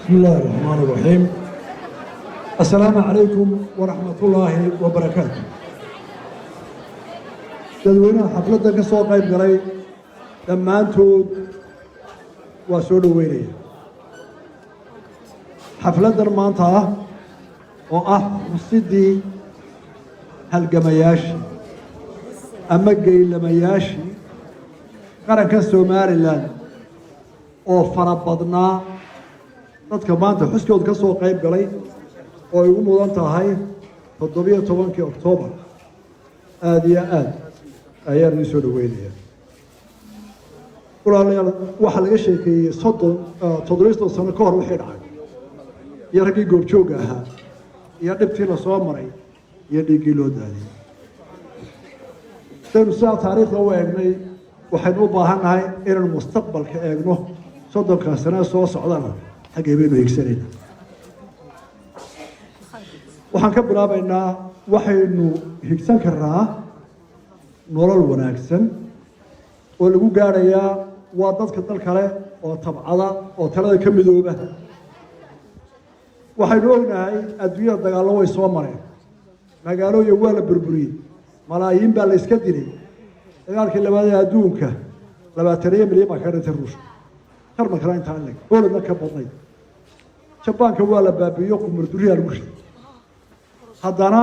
بسم الله الرحمن الرحيم. السلام عليكم ورحمة الله وبركاته. dadweynaha xafladda ka soo qayb galay dhammaantood waa soo dhoweynaya xafladdan maanta ah oo ah xusidii halgamayaashii ama geylamayaashii qaranka Somalilan oo fara badnaa dadka maanta xuskooda ka soo qayb galay oo ay ugu mudan tahay 17 Oktoobar aad iyo aad ayaan u soo dhaweynayaa walaalayaal waxa laga sheekeeyay 30 sano ka hor wixii dhacay iyo raggii goobjooga ahaa iyo dhibtii la soo maray iyo dhiigii loo daadiyay sidoo taariikhda u eegnay waxaynu u baahannahay inaan mustaqbalka eegno 30 sano soo socdana xagee baynu higsanayna waxaan ka bilaabaynaa waxaynu higsan karnaa nolol wanaagsan oo lagu gaarayaa waa dadka dal kale oo tabcada oo talada ka midooba waxaynu ognahay adduunyada dagaallo way soo mareen magaalooyin waa la burburiyey malaayiin baa la iska dilay dagaalkii labaad ee adduunka 20 milyan baa ka dhintay ruushka jarmalkana intaan leg dowladna ka badnayd jabaanka waa la baabi'iyo qumurduriyaa lagu shiday haddana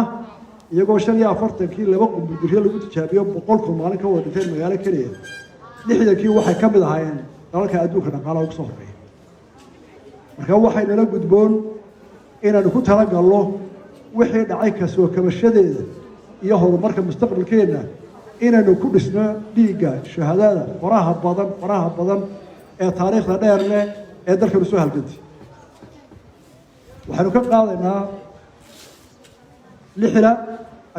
iyagoo 45kii laba qumurduriya lagu tijaabiyo 100 maalin ka wada dhintay magaalo kaliya 60kii waxay ka mid ahaayeen dalalka adduunka dhaqaalaha ugu soo horeeya marka waxay nala gudboon inaanu ku talagalno wixii dhacay ka soo kabashadeeda iyo horumarka mustaqbalkeena inaanu ku dhisno dhiigga shahaadada faraha badan ee taariikhda dheer leh ee dalka soo halgantay waxaanu ka qaadaynaa lixda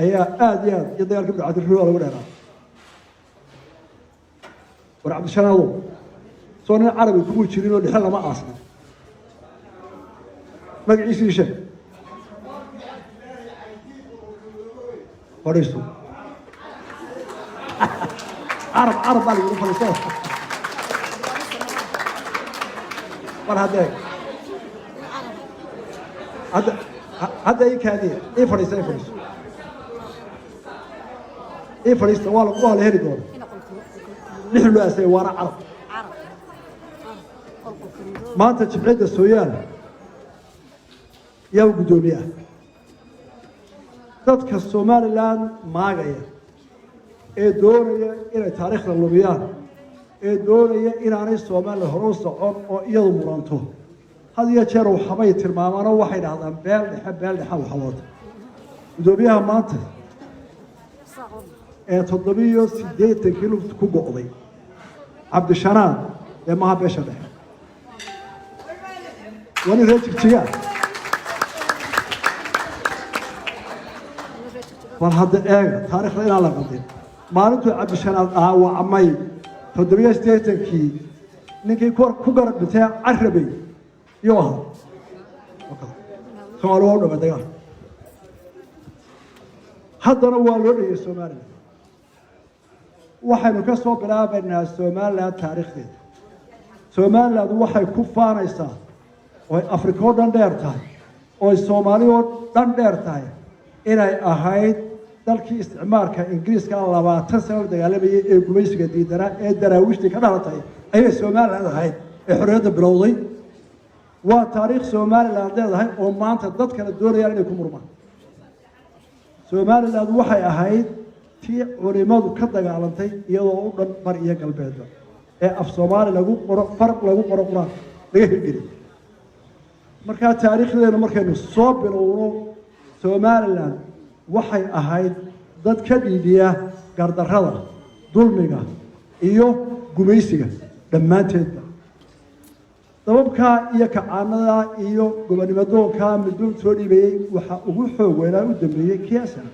ayaa aad iyo dagaalka Cabdirashiid lagu dheeraa war Cabdishanaado soo nin carabi kugu jirin oo dhixal lama aasna magaciisa sheeg fariisto عرب على الفلسطين هذا اي كاديه اي فريسه اي فريسه والله هيري دور نحن لاسي ورا عرب ما انت جبعيد السويان يا قدوميه dadka Somaliland maagaya ee doonaya inay taariikhda lumiyaan ee doonaya inaanay Soomaaliya hore u socon oo iyadu muranto had iyo jeer waxbay tilmaamaan waxay dhahdaan beel dhexe waxawada gudoomiyaha maanta ee 780 kilo ku go'day Cabdishanaad ee ma beesha dhexe wani reejigtiga war hadda taariikhda inaan la qadin maalintuu Cabdishanaad waa amay 780kii ninkii ku garab dhintay Carabay iyo aha Soomaaliya oo dhammaadaya haddana waa loo dhigay Soomaaliya waxaynu ka soo bilaabaynaa Soomaaliya taariikhdeeda Soomaaliya waxay ku faanaysaa oo Afrika oo dhan dheer tahay oo Soomaaliya oo dhan dheer tahay inay ahayd dalkii isticmaalka Ingiriiska 20 sano dagaalamay ee gumaysiga diidana ee daraawiishta ka dhalatay ayay Soomaaliland ahayd ee xorriyadda bilowday waa taariikh Soomaaliland leedahay oo maanta dad kala doonayaan inay ku murmaan Soomaaliland waxay ahayd tii culimadu ka dagaalantay iyadoo u dhan bar iyo galbeedba ee af Soomaali lagu qoro farq lagu qoro quraan laga hirgeliyay marka taariikhdeena markaynu soo bilowno Somaliland waxay ahayd dad ka dhiidiya gardarrada dulmiga iyo gumaysiga dhammaanteedba dababka iyo kacaanada iyo gobonimadoonka miduu soo dhiibay waxa ugu xoog weynaa u dambeeyay Kiyasan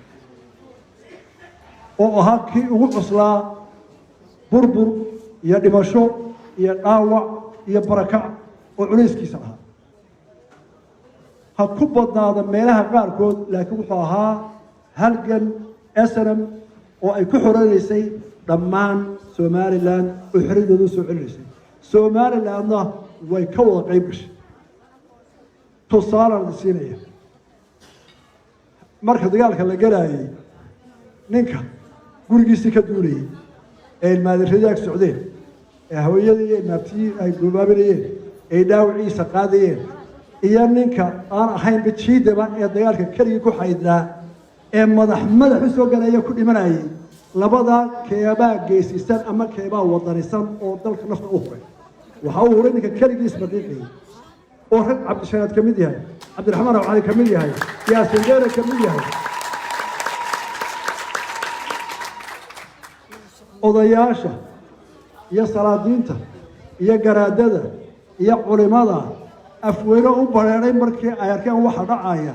oo ahaa kii ugu cuslaa burbur iyo dhimasho iyo dhaawac iyo barakac oo culayskiisa ahaa ha ku badnaada meelaha qaarkood laakiin wuxuu ahaa halgan snm oo ay ku xoreeysay dhammaan somalilan oo xorriyadooda soo celinaysay somalilandna way ka wada qayb gashay tusaalaan siinaya marka dagaalka la galaayay ninka gurigiisii ka duulayay ee ilmaadireeyaag socdeen ee hooyadii iyo ilmaabtii ay gubaabinayeen ee dhaawiciisa qaadayeen iyo ninka aan ahaynba jiidaba ee dagaalka keligii ku xaydnaa ee madax u soo galaya ku dhimanayay labadaa keebaa geesisan ama keebaa wadanisan oo dalka nafta u huray waxaa u huray ninka keligii isbadhiiqayay oo rag cabdishanaad ka mid yahay cabdiraxmaan awcali ka mid yahay yaasin deere ka mid yahay odayaasha iyo salaadiinta iyo garaadada iyo culimada afweyne u bareeray markii ay arkeen waxa dhacaya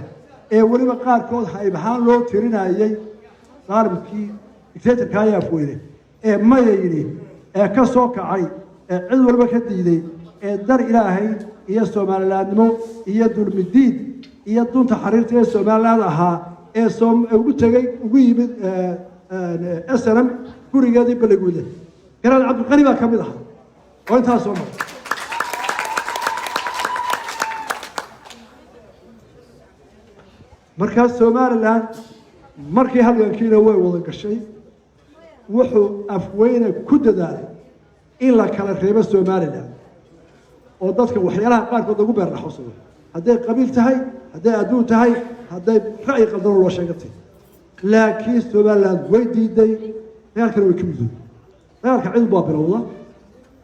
ee weliba qaarkood hayb ahaan loo tirinayay qaalimkii dictatorka ayaa afweyne ee maya yidhi ee ka soo kacay ee cid walba ka diiday ee dar ilaahay iyo soomalilaadnimo iyo dulmidiid iyo dunta xariirta ee somaliland ahaa ee ugu tegay ugu yimid snm gurigeedii baliguuda garaad cabdiqani baa ka mid ahaa oo intaas soo maray markaas somaliland markii halgankiina way wada gashay wuxuu afweyne ku dadaalay in la kala reebo somaliland oo dadka waxyaalaha qaarkood lagu beer dhaxoosado hadday qabiil tahay hadday adduun tahay hadday ra'yi qaldano loo sheegatay laakiin somaliland way diiday dagaalkana way ka midooday dagaalka cid unbaa bilowda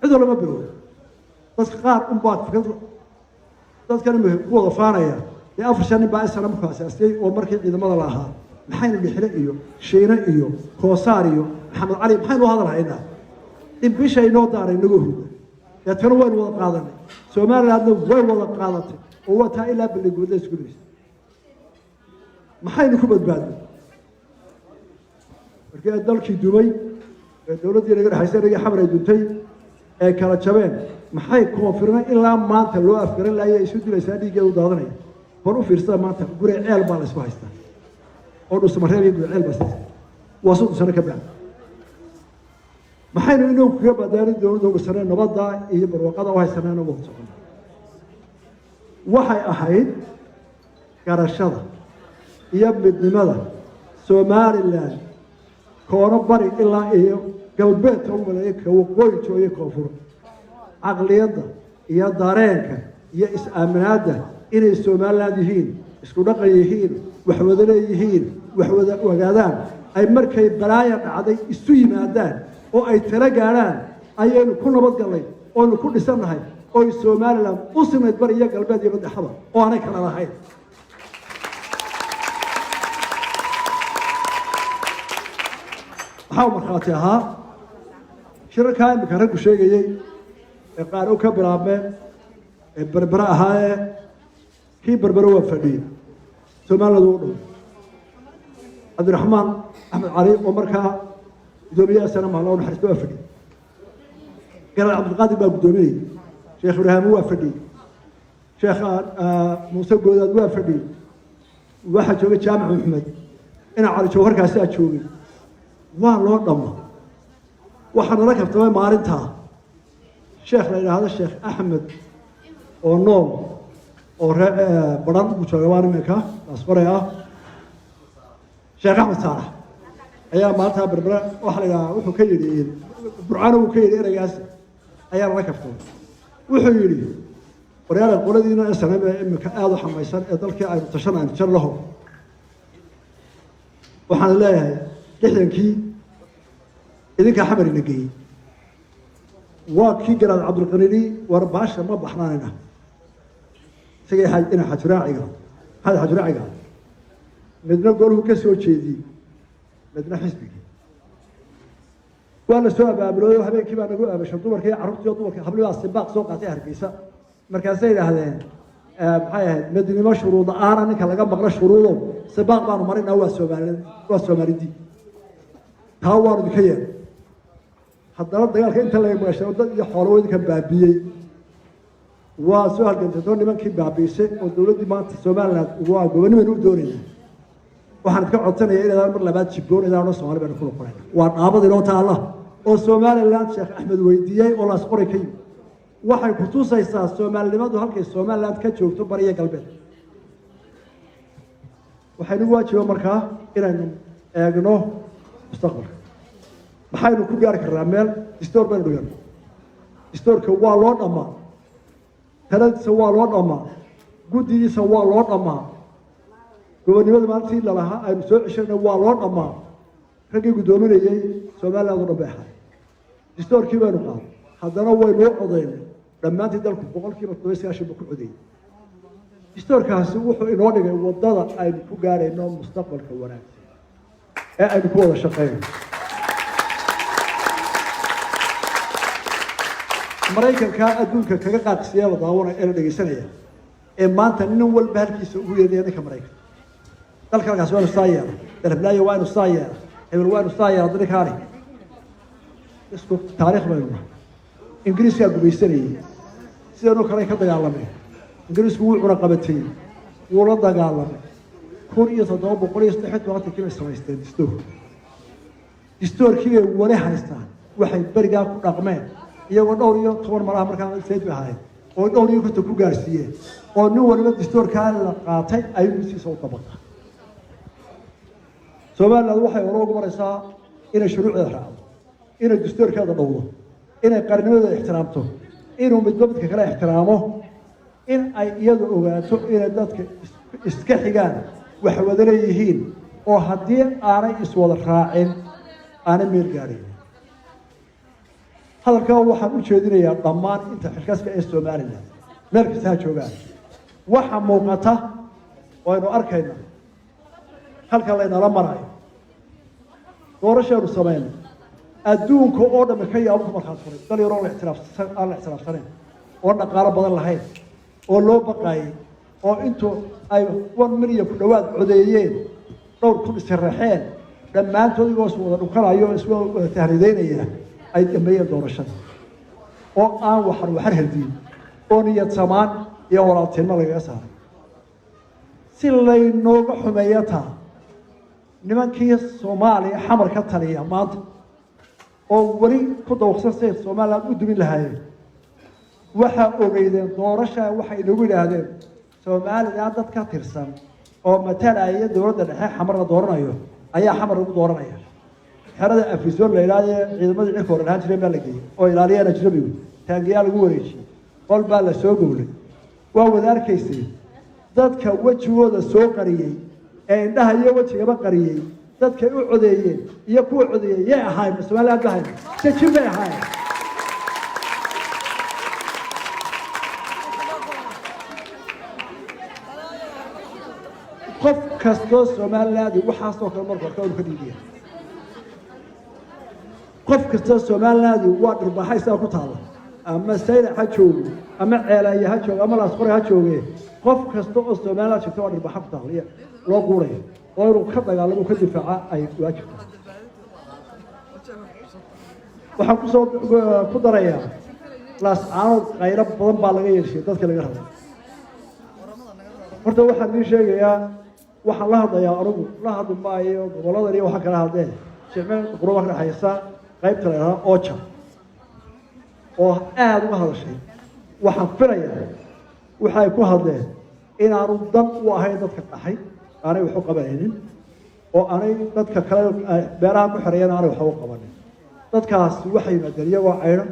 cid walama bilowda dadka qaar unbaa fikrad dadkana ku wada faanaya dee 4 nin baa isana markuu asaasiyey oo markii ciidamada la ahaa maxaynu dhixile iyo shiine iyo koosaar iyo maxamed cali maxaynu hadalhaynaa in bisha inoo daaray nagu hurda dadkana waynu wada qaadanay somalilandna way wada qaadatay oo wataa ilaa baliguudla isku dhigay maxaynu ku badbaadnay markii dalkii dumay ee dawladdii naga dhaxaysay naga xamar ay duntay ee kala jabeen maxay koonfurna ilaa maanta loo afgaran laayay isu dilaysaa dhiiggeedu daadanaya bal u fiirsada maanta guri ceel baa la isku haystaa oo dhusmareeb iyo guri ceel baa siisa waa 30 sano ka bacdi maxaynu inuu kaga badbaadin dowladda sare nabadda iyo barwaaqada oo haysanayna wada socon waxay ahayd garashada iyo midnimada somaliland koono bari ilaa iyo galbeedka u maleeyay ka waqooyi jooyay koonfur caqliyadda iyo dareenka iyo is-aaminaadda inay somaliland yihiin isku dhaqan yihiin wax wada leeyihiin wax wada ogaadaan ay markay balaaya dhacday isu yimaadaan oo ay tala gaadhaan ayaynu ku nabad gallay ooynu ku dhisannahay ooy somaliland u sinayd bari iyo galbeed iyo madaxaba oo aanay kala lahayn waxaa markhaati ahaa shirarkaa imika raggu sheegayey ee qaar u ka bilaabmeen ee berbere ahaayee kii berbere waa fadhiyey somaliland u dhow cabdiraxmaan axmed cali oo markaa gudoomiyaha sanama loo naxariisto waa fadhiyey garaad cabdiqaadir baa guddoominayay sheekh ibraahim waa fadhiyey sheekh muuse goodaad waa fadhiyey waxaa joogay jaamac maxamed ina cali jawharkaasaa joogay waa loo dhamma waxaa nala kabtamay maalintaa sheekh la yidhaahdo sheekh axmed oo nool oo baran uu jooga waa nimanka asbaray ah sheekh axmed saarax ayaa maalintaa berbera waxaa la yidhahaa wuxuu ka yidhi burcano uu ka yidhi ereygaas ayaa nala kabtamay wuxuu yidhi waryaala qoladiina snm ee imika aada u xamaysan ee dalkii aynu tashanayno jar laho waxaan leeyahay 60kii idinkaa xamarina geeyey waa kii garaad cabdilqanini war baasha ma baxnaanayna isagay ina xajuraaciga xajuraaciga midna gooluhu ka soo jeediyey midna xisbigii waa la soo abaabulooyo habeenkii baa nagu aabashay dumarkii carruurtii oo dumarkii hablidaa sibaaq soo qaatay hargeysa markaasay yidhaahdeen maxay ahayd midnimo shuruud la-aana ninka laga maqlo shuruudo sibaaq baanu marinaa waa soomaalidii taa waanu idinka yeelay haddana dagaalka inta laga magashay dad iyo xoolo idinka baabiyey وسؤال كنت تقول لمن كيف بعبيسة ودولتي ما تسمعنا وقبل ما نقول waxaan ka codsanayaa inaan mar labaad jibboon inaan Soomaali baan ku noqonay waan aabad ilaa taala oo Soomaaliland Sheekh Axmed weydiiyay oo la asqoray kay waxay ku tusaysaa Soomaalinimadu halkay Soomaaliland ka joogto bariga galbeed waxaynu waajibo markaa inaan eegno mustaqbalka maxaynu ku gaari karnaa meel distoor baan dhigan distoorka waa loo dhamaa taladiisa waa loo dhamaa guddigiisa waa loo dhamaa gobonimada maalintii la lahaa aynu soo ceshanay waa loo dhamaa raggii guddoominayay Soomaaliland oo dhan bay ahayd distoorkii baynu qaaday haddana waynu u codaynay dhammaantii dalku boqolkiiba 90 buu ku codeeyay distoorkaasi wuxuu inoo dhigay wadada aynu ku gaarayno mustaqbalka wanaagsan ee aynu ku wada shaqeynayno maraykanka adduunka kaga qaadsiiyay daawana ee la dhageysanaya ee maanta nin walba halkiisa ugu yeedhay ninka maraykanka dalka halkaas waa saayay dalblaayo waa saayay hebel waa saayay hadda kaari isku taariikh bayna ingiriiska gubaysanayay sidoo kale ka dagaalamay ingiriisku wuu cuna qabatay wuu la dagaalamay 1700 kii samaysteen distoorkii wali haystaan waxay bariga ku dhaqmeen iyagoo dhowr iyo 10 mar markaa sayid ahayd oo dhowr iyo ku gaarsiiyeen oo nin waliba distoorka la qaatay ayuu si soo tabaqay Soomaaliland waxay ugu maraysaa inay shuruucda raacdo inay distoorkeeda dhowdo inay qarnimada ixtiraamto inuu midba kale ixtiraamo in ay iyadu ogaato inay dadka iska xigaan wax wada leeyihiin oo haddii aanay iswada raacin aanay meel gaarin hadalkaa waxaan u jeedinayaa dhammaan inta xilkaaska ee Soomaaliland meel kasta joogaan waxa muuqata oo aynu arkayna halka la inala marayo doorashadu sameeyay adduunka oo dhan ka yaabo ku marxad furay dal yaro la ixtiraafsanay oo dhaqaale badan lahayn oo loo baqay oo intuu ay 1 milyan ku dhawaad codeeyeen dhowr ku disraxeen dhammaantood igoo soo wada dhukanayo isoo wada tahriideynaya ay dambeeyeen doorashada oo aan waxar herdin oo niyad samaan iyo walaaltinimo laga saaray si laynooga xumeeyata nimankii Soomaaliya xamar ka taliya maanta oo wali ku dawaqsan Soomaaliland u dumin lahaayeen waxa ogeydeen doorasha waxay inagu yiraahdeen Soomaaliland dad ka tirsan oo matalaya dawladda dhexe xamar la dooranayo ayaa xamar ugu dooranaya xerada afisoon la ilaaliyay ciidamada cirka hore ahaan jireen baa la geeyay oo ilaaliyay ajnabigu taangiyaal lagu wareejiyay qol baa la soo gowlay waa wada arkaysay dadka wajigooda soo qariyay ee indhaha iyo wajigaba qariyay dadka u codeeyeen iyo kuwa codeeyay yay ahayn Soomaaliland ahayn jajib bay ahayn qof kastoo Soomaaliland waxa soo kala markaa ka dhigay qof kastoo Soomaaliland waa dhirbaxaysa ku taala ama sayra ha joogo ama ceelaya ha joogo ama laas qoray ha jooge qof kastoo oo Soomaaliland jirto waa dhirbaxa ku taala loo guuray oo inuu ka dagaalamo ka difaaca ay waajibto waxaan ku soo ku darayaa laas caanood qaylo badan baa laga yeeshay dadka laga rabay horta waxaan idin sheegayaa waxaan la hadlayaa anigu la hadli maayo gobolada iyo waxa kala hadleen shirmeen qurba ka haysa qaybta leeyahay ocha oo aad uga hadashay waxaan filayaa waxay ku hadleen in aanu dan u ahayn dadka dhaxay aanay wax u qabanaynin oo aanay dadka kale beeraha ku xirayeen aanay wax u qabanin dadkaas waxay yimaadeen iyagoo cayran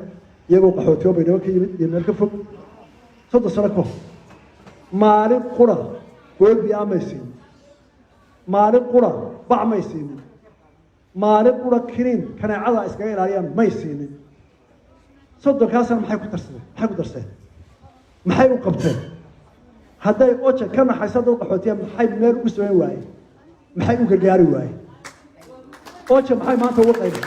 iyagoo qaxootiyo baydhabo ka yimid iyo meel ka fog 3 sano ka hor maalin qura goolbi amaysin maalin qura bacmaysin maalin qura kiriin kanaacada iskaga ilaaliyaan maysin 30 kaasana maxay ku darsadeen maxay u qabteen hadday ocha ka naxaysa dad qaxootiya maxay meel u soo waayeen maxay u gargaari waayeen ocha maxay maanta ugu qaybay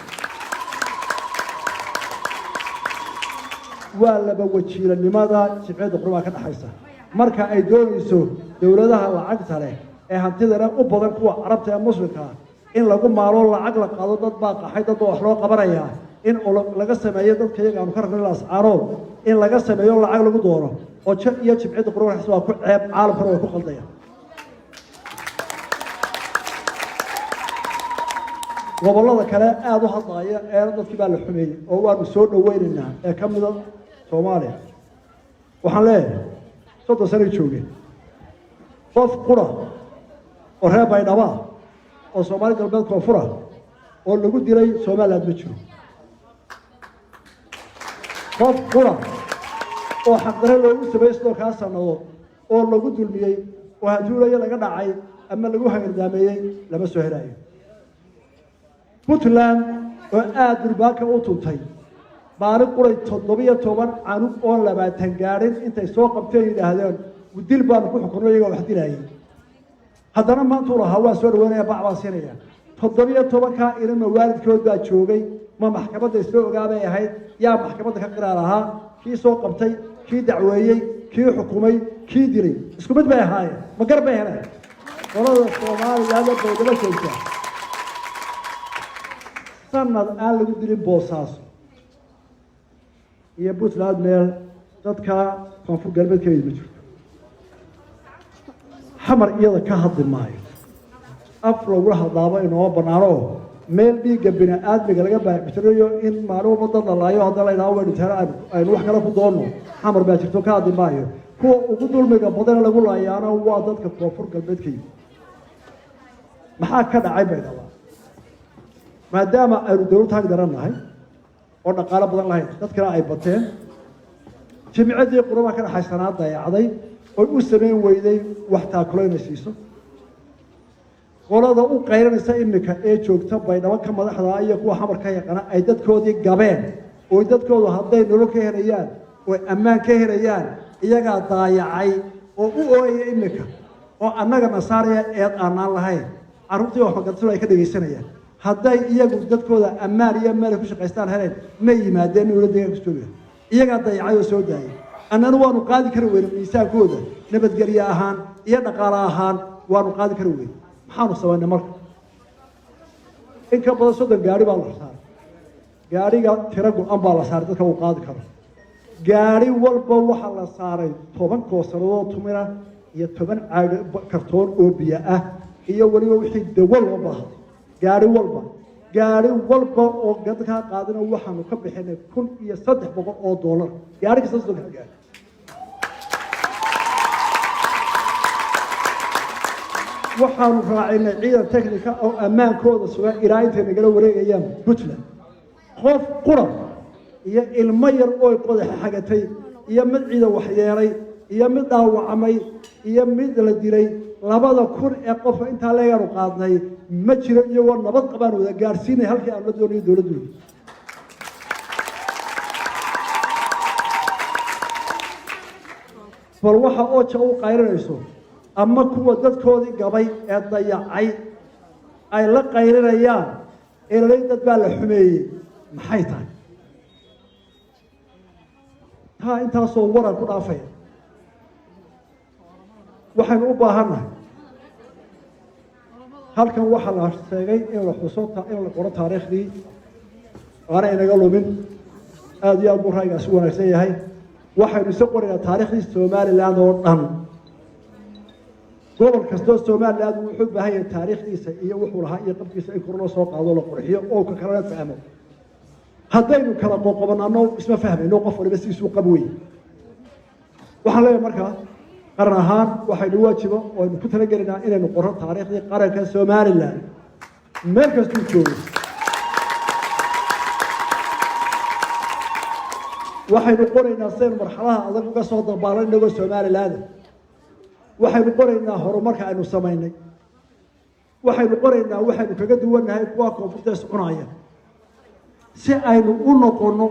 waa laba wajiilanimada jibcada qurba ka dhaxaysa marka ay doonayso dawladaha lacagta leh ee hantida u badan kuwa carabta ee muslimka in lagu maalo lacag la qaado dad baa qaxay dad wax loo qabanaya in laga sameeyo dadka iyaga aan ka rabnay laas caaro in laga sameeyo lacag lagu dooro وجه يجب عند قرون حسوا كل عيب عالم كانوا يكون خلطيا والله كلا هذا هالضايع أنا ضد كبار الحمية هو مسؤول وين إنها كم ذا سوماليا وحلاه صوت سريع شوقي قف قرى وهي بينما وسومالي قلبت كفرة واللي قد يري سومالي أدمتشو قف قرى وحقدر لو سبيس لو كاسر نو واللي قد المية وهدول يلا قد عاي أما اللي جوها قدامي لما سهراي puntland oo aad durbaanka u tuntay maalin quray 17 canug oo 20 gaarin intay soo qabteen yiraahdeen wadil baan ku xukunay iyaga wax dilayay haddana maanta uu hawaa soo dhaweynaya bacbaasinaya 17 ka ilmo waalidkood baa joogay ma maxkamadda soo ogaabay ahayd yaa maxkamadda ka qiraar ahaa kii soo qabtay kii dacweeyay kii xukumay kii dilay isku mid bay ahaayeen ma garbay heleen qolada Soomaaliya la boodaba sheegtay sanad aan lagu dilin boosaas iyo puntland meel dadka koonfur galbeedka ay ma jirto xamar iyada ka hadli maayo af lagu hadlaabo inoo banaano meel dhiigga bini'aadmiga laga baaxbitirayo in maalmo badan la laayo hadda la ilaawo dhintana aynu wax kala ku doono xamar baa jirto ka hadli maayo kuwa ugu dulmiga badan lagu laayaana waa dadka koonfur galbeedka maxaa ka dhacay baydhaba maadaama aynu dawladda garannahay oo dhaqaale badan lahayn dadkana ay bateen jimcadii qurba ka dhaxaysanaa dayacday oo u sameyn weyday wax taakuleynaysiiso qolada u qayranaysa imika ee joogta baydhabo ka madaxda iyo kuwa xamar ka yaqaan ay dadkoodii gabeen oo dadkoodu hadday nolol ka helayaan oo ammaan ka helayaan iyaga daayacay oo u ooyay imika oo annaga nasaariya eed aanan lahayn arrintii wax ka ay ka dhageysanayaan hadday iyagu dadkooda ammaan iyo meel ku shaqeystaan heleen ma yimaadeen dawladda ku jooga iyaga dayacay oo soo daayay annana waanu qaadi kara weyn miisaankooda nabadgelyo ahaan iyo dhaqaale ahaan waanu qaadi kara weyn maxaanu sameynaa marka in ka badan 30 gaari baa la saaray gaariga tiro go'an baa la saaray dadka uu qaadi karo gaari walba waxa la saaray 10 koosaroo tumira iyo 10 caag kartoon oo biyo ah iyo waliba wixii dawal oo baahan gaari walba oo gadka qaadana waxaanu ka bixinay $1,300 gaari kasta soo gaar waxaanu raacinay ciidan technical oo ammaankooda sugan ilaa intay nagala wareegayaan Puntland qof quran iyo ilmo yar oo qodax xagatay iyo mid ciidan wax yeelay iyo mid dhaawacmay iyo mid la dilay 2,000 ee qof inta la yar qaadnay ma jiro iyagoo nabad qabaan wada gaarsiinay halkii aan la doonayo dawladdu bal waxa oo jaw qayrinayso ama kuwa dadkoodii gabay ee dayacay ay la qayrinayaan ilaa dad baa la xumeeyay maxay tahay intaasoo waran ku dhaafay waxaan u baahanahay halkan waxa la sheegay in la xuso in la qoro taariikhdii aana inaga lumin aad iyo aad buu raygaas u wanaagsan yahay waxaynu soo qoraynaa taariikhdii Soomaaliland oo dhan gobol kasta Soomaaliland wuxuu u baahan yahay taariikhdiisa iyo wuxuu lahaa iyo qabkiisa in kor loo soo qaado la qurxiyo oo ka kala fahmo haddaynu kala qoqobnaano isma fahmayno qof waliba si uu qabweey waxaan leeyahay markaa qaran ahaan waxaynu waajibo oo aynu ku talagelinaa inaynu qorro taariikhdii qaranka Soomaaliland meel kasta uu joogo waxaynu qoraynaa seen marxalaha adag uga soo dabaalan inagoo Soomaaliland waxaynu qoraynaa horumarka aynu samaynay waxaynu qoraynaa waxaynu kaga duwanahay kuwa koonfurta soconaya si aynu u noqono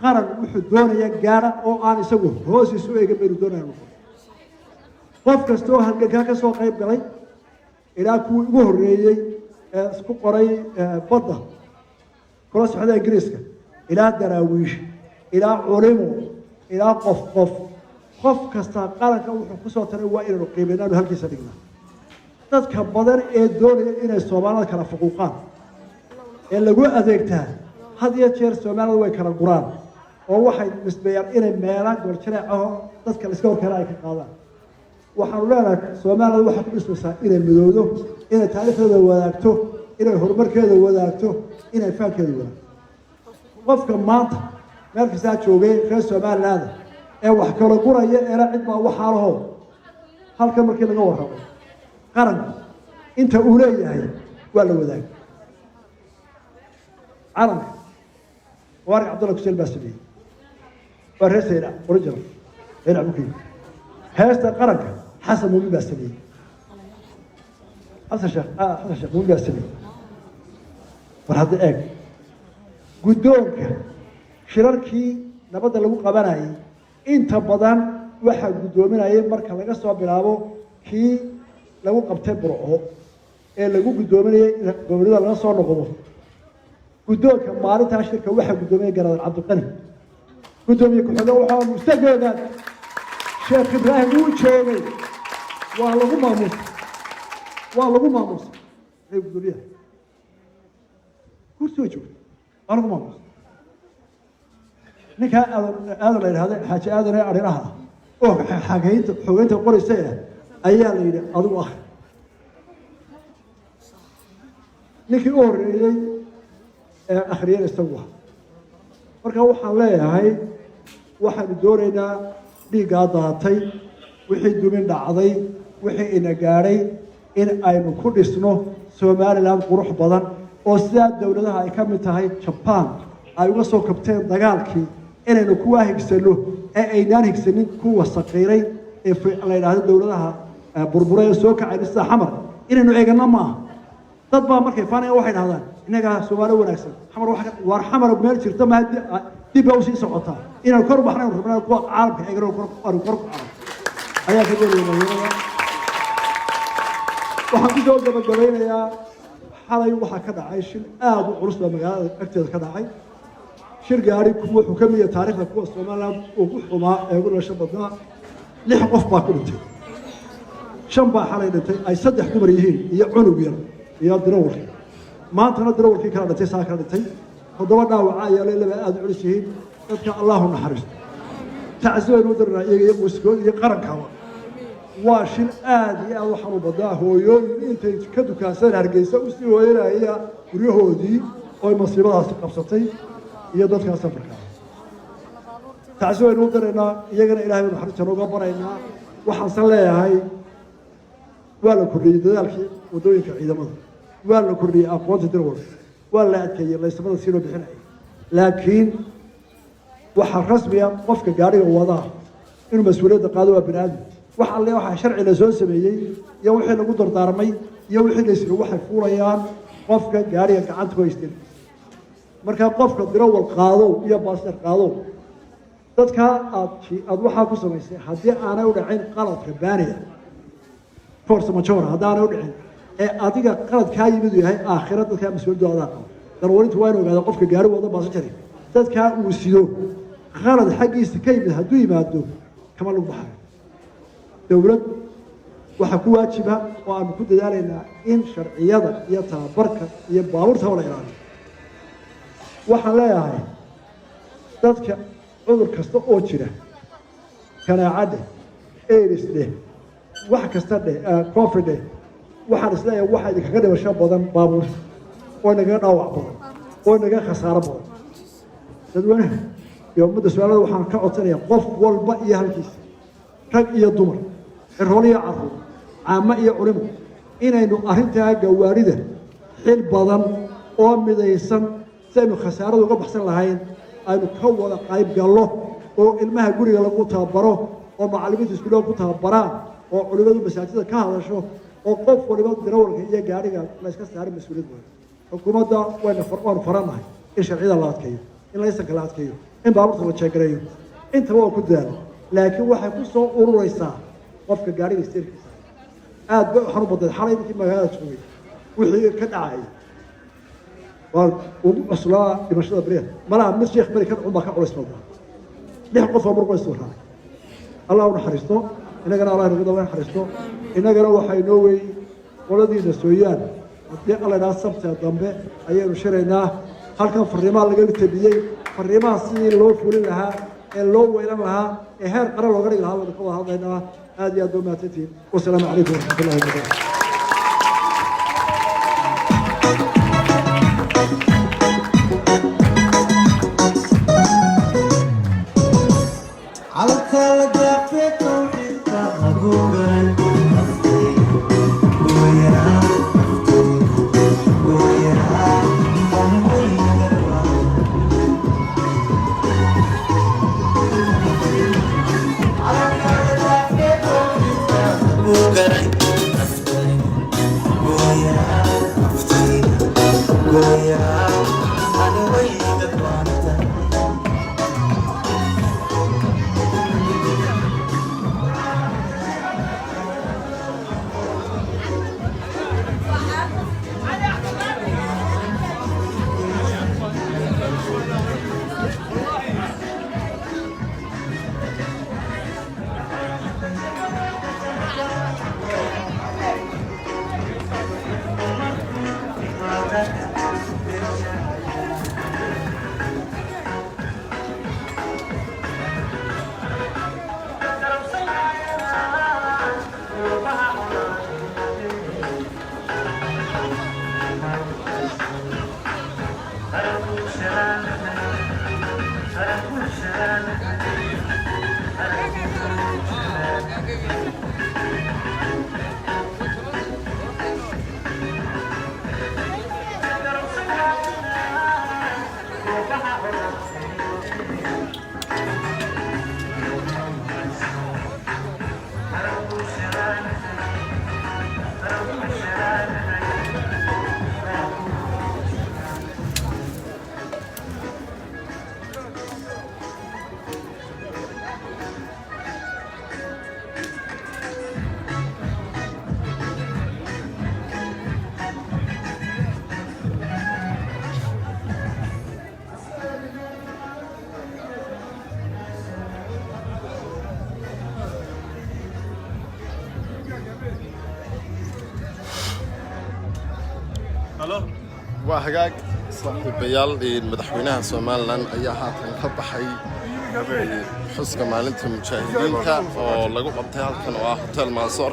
qaran wuxuu doonaya gaara oo aan isagu hoos isu eegin baynu doonayno qof kasta oo halka ka soo qayb galay ilaa kuwii ugu horeeyay ee isku qoray badda kula socda Ingiriiska ilaa daraawiish ilaa culimo ilaa qof kasta qaranka wuxuu ku soo taray waa inuu qiimeeyaan halkiisa dhignaa dadka badan ee doonaya inay Soomaalida kala fuquuqaan ee lagu adeegtaa had iyo jeer Soomaalida way kala guraan waxay nisbeeyaan inay meelaan goorjareecaho dadka la iska horkeena ay ka qaadaan waxaanu leenahay Soomaaliya waxa ku dhismaysaa inay midowdo inay taariikhdeeda wadaagto inay horumarkeeda wadaagto inay faankeeda wadaagto qofka maanta meel kasta joogay reer Soomaaliland ee wax kala guraya ee cid baa waxa laho halka markii laga warrabo qaran inta uu leeyahay waa la wadaag calanka وارق عبد الله كسل باسبي ورئيس هنا ورجل هنا بكين هذا قرنك حسن مو باسبي حسن شيخ مو باسبي وهذا اك قدومك شراركي نبدا لو قباناي انت بدن waxa gudoominayay marka laga soo bilaabo kii lagu qabtay burco ee lagu gudoominayay gobolada laga soo noqdo guddoonka maalinta shirka waxa gudoomiyay Garaad Cabdiqani gudoomiye ku xigay waxa mustaqbalka Sheekh Ibrahim uu joogay waa lagu maamus ay gudoomiyaha kursi joogay waa lagu maamus ninka aad la yiraahdo xaaji aadan ee arinaha oo xageynta xogeynta qoraysa ayaa la yiri adigu ah ninkii oo horeeyay akhriyeen isagu marka waxaan leeyahay waxaan doonaynaa dhiiga daatay wixii dumin dhacday wixii ina gaaray in aynu ku dhisno Soomaaliland qurux badan oo sida dawladaha ay ka mid tahay Japan ay uga soo kabteen dagaalkii inaynu ku waahigsano ee aynaan higsanin kuwa saqiiray ee la yiraahdo dawladaha burburay soo kacay sida xamar inaynu eegana ma dad baa markay faanay waxay dhahdaan inaga Soomaali wanaagsan xamar waxa war xamar meel jirta ma dib u sii socota inaan kor baxnaan rabnaa kuwa caalamka eegro kor ayaa ka jeedinaya waxaan ku soo gabagabeynayaa xalay waxa ka dhacay shil aad u culus magaalada agteeda ka dhacay shir gaari kuwa wuxuu ka mid yahay taariikhda kuwa Soomaaliland oo ku xumaa ee ugu dhashay badnaa 6 qof baa ku dhintay 5 baa xalay dhintay ay 3 dumar yihiin iyo cunug yar iyo dirawal maantana dirawalkii kala dhintay saa kala dhintay todoba dhaawac ayaa laba aad u culus yihiin dadka Allahu naxariisto tacsiin u dirnaa iyaga muskood iyo qaranka waa shil aad iyo aad waxaan u badaa hooyooyin intay ka dukaaseen Hargeysa u sii hooyanaya guryahoodii oo masiibadaas qabsatay iyo dadka safarka tacsiin u dirnaa iyagana Ilaahay naxariisto uga baraynaa waxaan san leeyahay waa la kordhiyay dadaalkii wadooyinka ciidamada waa la kordhiyay aqoonta dirwal waa la adkeeyay laysamada si loo bixinay laakiin waxa rasmiya qofka gaariga wada inuu mas'uuliyadda qaado waa binaadam waxa alle waxa sharci la soo sameeyay iyo wixii lagu dardaarmay iyo wixii la isla waxay fuulayaan qofka gaariga gacanta ku haysteen marka qofka dirwal qaado iyo baasir qaado dadka aad waxa ku sameysay hadii aanay u dhacin qaladka baaniya force majeure hadaan u dhicin ee adiga qalad ka yimid yahay aakhirada dadka mas'uuliyadda darwarintu waa inuu ogaado qofka gaari wada baasan jiray dadka uu sido qalad xaqiisa ka yimid haduu yimaado kama lagu baxay dawlad waxa ku waajiba oo aan ku dadaalaynaa in sharciyada iyo tababarka iyo baabuurta wala ilaaliyo waxaan leeyahay dadka cudur kasta oo jira kanaacada AIDS wax kasta COVID waxaan isleeyahay waxa idin kaga dhimasho badan baabuur oo naga dhaawac badan oo naga khasaaro badan dadweynaha iyo ummadda Soomaaliyeed waxaan ka codsanayaa qof walba iyo halkiisa rag iyo dumar rol iyo carruur caama iyo culimo inaynu arrintaa gawaarida xil badan oo midaysan saynu khasaarada uga baxsan lahayn aynu ka wada qayb galno oo ilmaha guriga lagu tababaro oo macallimiinta iskuulada ku tababaraan oo culimadu masaajidda ka hadasho oo qof waliba dirawalka iyo gaariga la iska saaray mas'uuliyadda xukuumadda wayna faranahay in sharciyada la adkeeyo in la iska kala adkeeyo in baabuurta la jeegreeyo inta waa ku daal laakiin waxay ku soo ururaysaa qofka gaariga isteerkiisa aad ba waxaan u baday xalay intii magaalada joogay wixii ka dhacay waa ugu cuslaa dhimashada bariya malaha mid sheekh bari ka cunba ka culays badan 6 qof oo markay soo raacay Allahu naxariisto inagana Allah inaga dawaan xariisto inagana waxay noo weey qoladiina Sooyaan hadii alla daa sabta dambe ayaynu shiraynaa halkan fariimaha laga tabiyay fariimaha sidii loo fulin lahaa ee loo weylan lahaa ee heer qaran looga dhigi lahaa wada ka wada hadlaynaa aad iyo aad baa mahadsantihiin wasalaamu calaykum waraxmatullahi wabarakatu waa hagaag saaxiibayaal madaxweynaha Soomaaliland ayaa haatan ka baxay xuska maalinta mujaahidiinta oo lagu qabtay halkan oo ah Hotel Mansour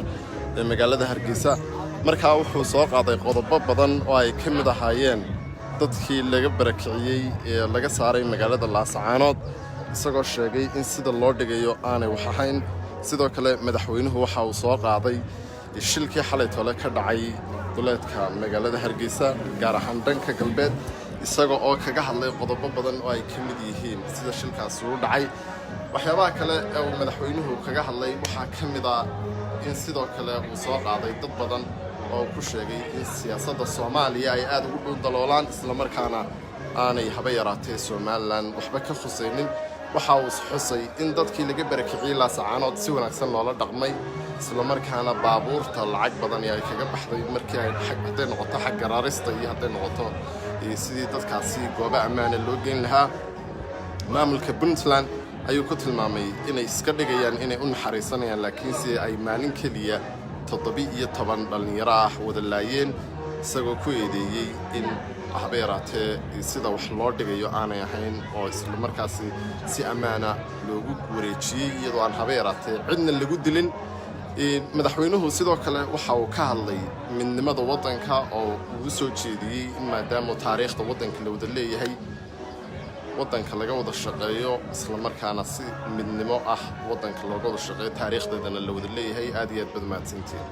ee magaalada Hargeysa markaa wuxuu soo qaaday qodobo badan oo ay ka mid ahaayeen dadkii laga barakiciyay ee laga saaray magaalada Laascaanood isagoo sheegay in sida loo dhigayo aanay wax ahayn sidoo kale madaxweynuhu waxa uu soo qaaday shilkii xalay tole ka dhacay duleedka magaalada Hargeysa gaar ahaan dhanka galbeed isagoo oo kaga hadlay qodobo badan oo ay ka mid yihiin sida shilkaas uu dhacay waxyaabaha kale ee uu madaxweynuhu kaga hadlay waxa ka mid ah in sidoo kale uu soo qaaday dad badan oo ku sheegay in siyaasadda Soomaaliya ay aad ugu daldaloolaan isla markaana aanay haba yaraatee Soomaaliland waxba ka khusaynin waxa uu xusay in dadkii laga barakiciyay Laascaanood si wanaagsan loola dhaqmay isla markaana baabuurta lacag badan ay kaga baxday markii ay hadday noqoto xag garaarista iyo hadday noqoto sidii dadkaasi goobo ammaan ah loo geyn lahaa maamulka Puntland ayuu ku tilmaamay inay iska dhigayaan inay u naxariisanayaan laakiin si ay maalin kaliya 17 dhalinyaro ah wada laayeen isagoo ku eedeeyay in haba yaraatee sida wax loo dhigayo aanay ahayn oo isla markaasi si ammaana loogu wareejiyay iyadoo aan haba yaraatee cidna lagu dilin madaxweynuhu sidoo kale waxa uu ka hadlay midnimada waddanka oo uu soo jeediyay in maadaama taariikhda waddanka la wada leeyahay waddanka laga wada shaqeeyo isla markaana si midnimo ah waddanka looga wada shaqeeyo taariikhdeedana la wada leeyahay aad iyo aad baad mahadsantiin